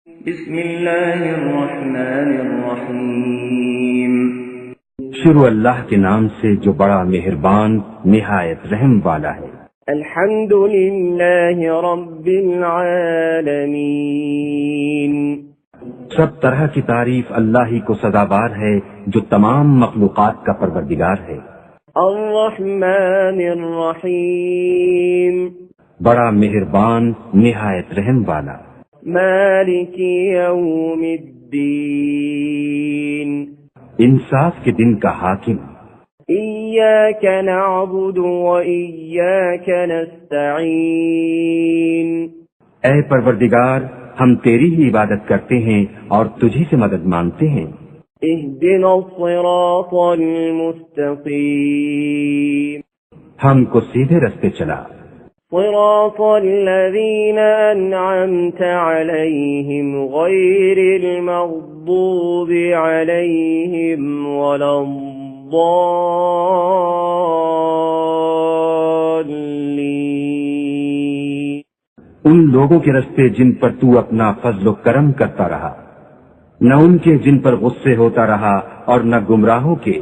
بسم اللہ الرحمن الرحیم۔ شروع اللہ کے نام سے جو بڑا مہربان نہایت رحم والا ہے۔ الحمد للہ رب العالمین۔ سب طرح کی تعریف اللہ ہی کو سزاوار ہے جو تمام مخلوقات کا پروردگار ہے۔ الرحمن الرحیم۔ بڑا مہربان نہایت رحم والا۔ مالک یوم الدین۔ انصاف کے دن کا حاکم۔ ایاک نعبد و ایاک نستعین۔ اے پروردگار، ہم تیری ہی عبادت کرتے ہیں اور تجھی سے مدد مانگتے ہیں۔ اہدنا الصراط المستقیم۔ ہم کو سیدھے رستے چلا۔ صراط الذین انعمت علیہم غیر المغضوب علیہم ولا الضالین۔ ان لوگوں کے رستے جن پر تو اپنا فضل و کرم کرتا رہا، نہ ان کے جن پر غصے ہوتا رہا اور نہ گمراہوں کے